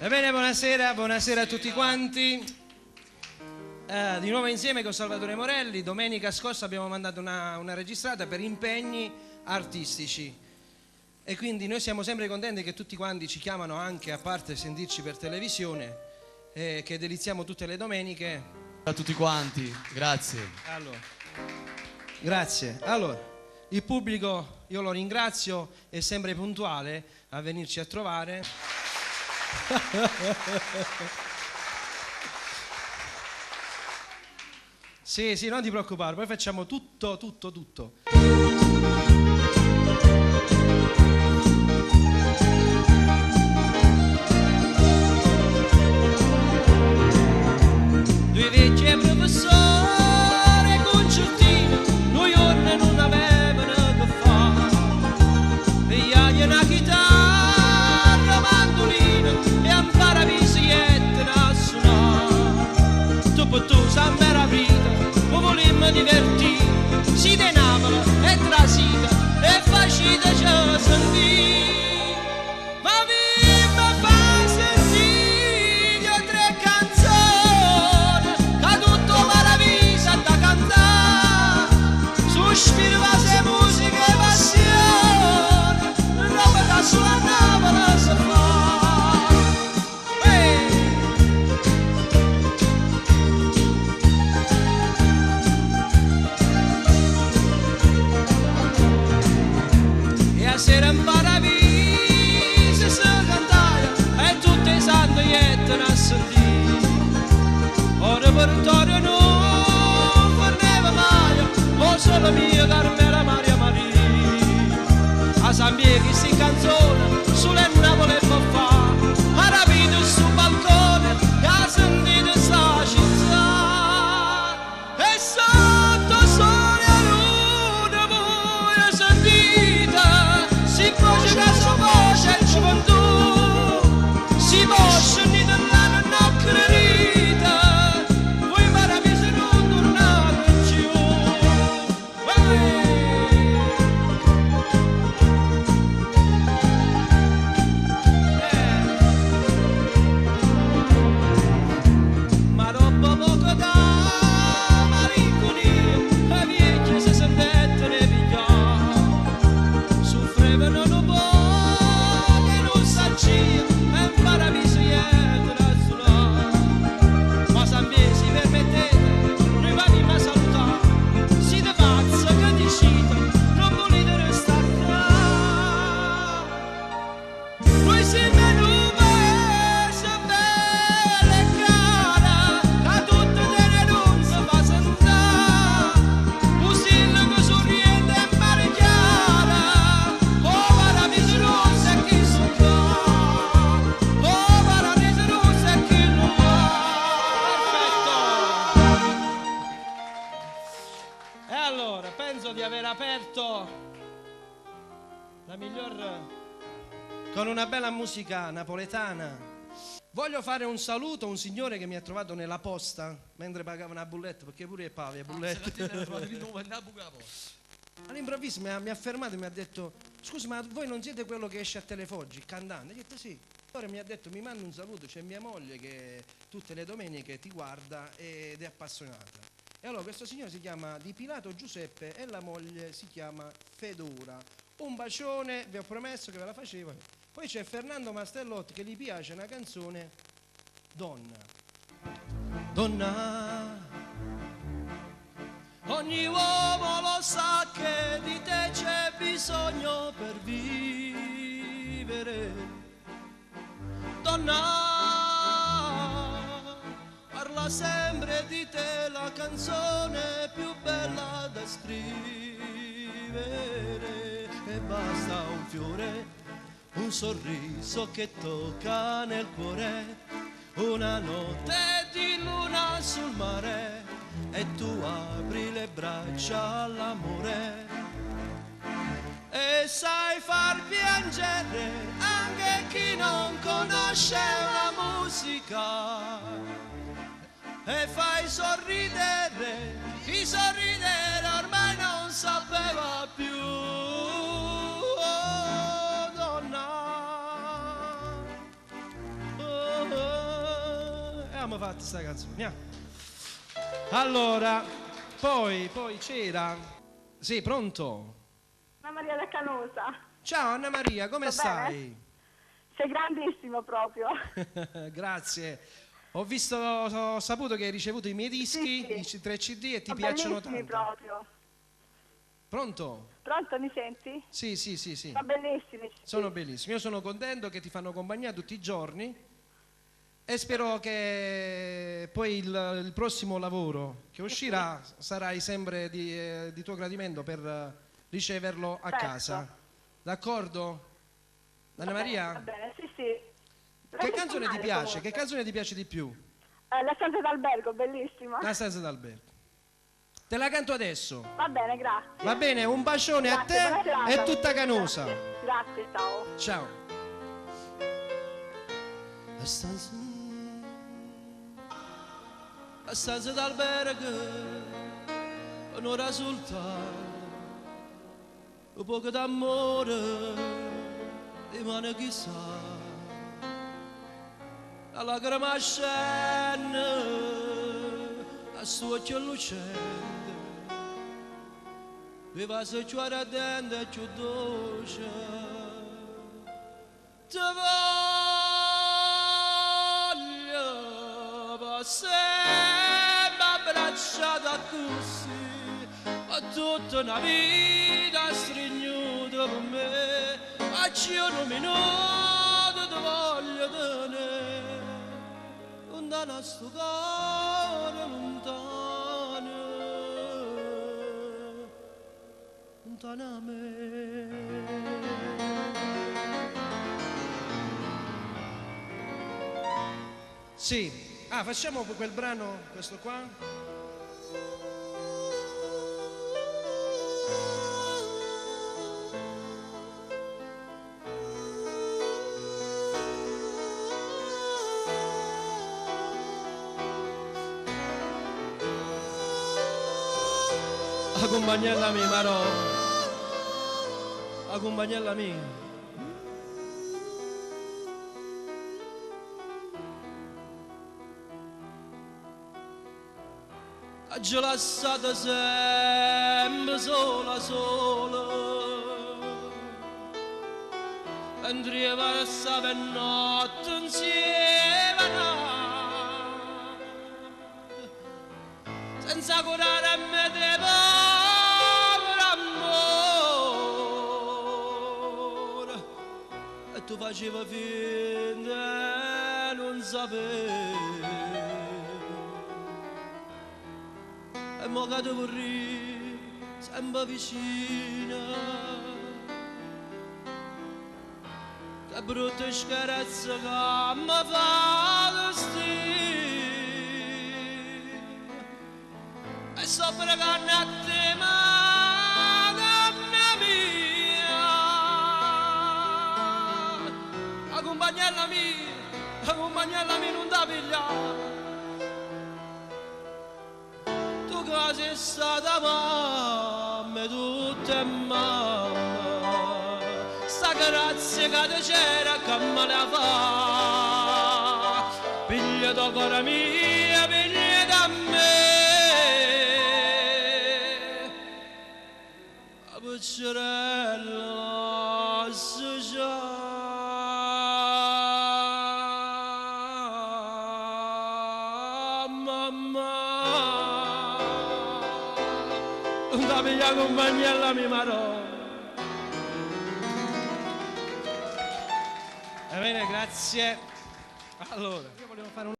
Bene, buonasera, buonasera a tutti quanti. Di nuovo insieme con Salvatore Morelli. Domenica scorsa abbiamo mandato una registrata per impegni artistici e quindi noi siamo sempre contenti che tutti quanti ci chiamano, anche a parte sentirci per televisione, che deliziamo tutte le domeniche. A tutti quanti, grazie. Grazie. Allora, il pubblico io lo ringrazio, è sempre puntuale a venirci a trovare. Sì, non ti preoccupare, poi facciamo tutto. Due vecchie professore concertino, noi giorni non avevano che fare. Vegliagli una chitarra, mandolino e un paravisietto a suonare. Dopo tu sa meraviglia, o volemmo divertire, si denavano e trasita e facita ci sentire. Ma viva fa sentire tre canzoni, che tutto maraviglia da cantare, sospirava se musica e passione, roba da sulla navola si fa. Sera in paradiso si cantava e tutte le sante iettano a sentire. O repertorio non forneva mai, o solo mia Carmela Maria. A San Pietro si canzone, sulle Napoli e fa, ha rapito sul balcone, e ha sentito sta città. E sotto sole a luna voi sentite, si voce che sua voce è gioventù, si voce ni dell'anno non credete, voi meravigliosi non tornate più. Ma dopo poco da malinconia, le vecchie si sentettero e pigliare, soffrevano un po' che non s'accia e un paradiso da suonare. Ma San Pietro si permettete, noi veniamo a salutare, siete pazzi che dicite, non volete restare qua. Noi siamo in un paese bello e caro, che tutte le non si fa sentire, usillo che sorriente e mare chiara, oh paradiso rosso e chi sono qua, oh paradiso rosso e chi non va. Perfetto. E allora, penso di aver aperto la miglior con una bella musica napoletana. Voglio fare un saluto a un signore che mi ha trovato nella posta mentre pagava una bolletta, perché pure io pago le bollette. All'improvviso mi ha fermato e mi ha detto: scusi, ma voi non siete quello che esce a Telefoggi cantando? Io ho detto sì. Allora mi ha detto: mi manda un saluto, c'è mia moglie che tutte le domeniche ti guarda ed è appassionata. E allora questo signore si chiama Di Pilato Giuseppe e la moglie si chiama Fedora. Un bacione, vi ho promesso che ve la facevo. Poi c'è Fernando Mastellotti che gli piace una canzone, Donna. Donna, ogni uomo lo sa che di te c'è bisogno per vivere. Donna, parla sempre di te la canzone più bella da scrivere. E basta un fiore, un sorriso che tocca nel cuore, una notte di luna sul mare e tu apri le braccia all'amore e sai far piangere anche chi non conosce la musica e fai sorridere chi sorridere ormai non sapeva più. Oh, donna, oh, abbiamo fatto sta canzone. Allora, poi c'era... Sì, pronto? Anna Maria da Canosa. Ciao Anna Maria, come Sta stai? bene? Sei grandissimo proprio. Grazie. Ho saputo che hai ricevuto i miei dischi, Sì. i 3 CD e ti Sono piacciono bellissimi tanto. proprio. Pronto? Pronto, mi senti? Sì. Sono bellissimi. Sono bellissimi. Io sono contento che ti fanno compagnia tutti i giorni e spero che poi il prossimo lavoro che uscirà sarai sempre di tuo gradimento per riceverlo a Certo. casa. D'accordo? Anna Maria? Va bene, sì. Che canzone ti piace? Che canzone ti piace di più? La stanza d'albergo, bellissima. La stanza d'albergo. Te la canto adesso. Va bene, grazie. Va bene, un bacione a Grazie, buona te serata. e tutta Canosa. Grazie, ciao. Ciao. La stanza d'albergo, un'ora soltanto, un poco d'amore, rimane chissà. La lacrima scende, a suo occhio lucente, viva se ci ardente e ci dolce. Ti voglio per sempre abbracciata così, ma tutta una vita stringnuta per me, a cielo minuto ti voglio tenere, lontana a sto cuore, lontana a me. Sì. Facciamo quel brano, questo qua. A compagnella mia, Marò, a compagnella mia. Ci lasciate sempre sola, mentre io passavo notte insieme a senza curare a me di povero amore, e tu facevi finta e non sapevi. E mo che ti vorrei sempre vicina, che brutte scherze che mi fa stare, e sto pregando a te, Madonna mia, la compagnella mia non da pigliare. Che sei stata mamma, tutta mamma, sta grazia che ti c'era che me la fa, piglia da cuore mia, piglia da me, la piccerella associata. Da mia compagnella mi Marò. Bene, grazie. Allora, io volevo fare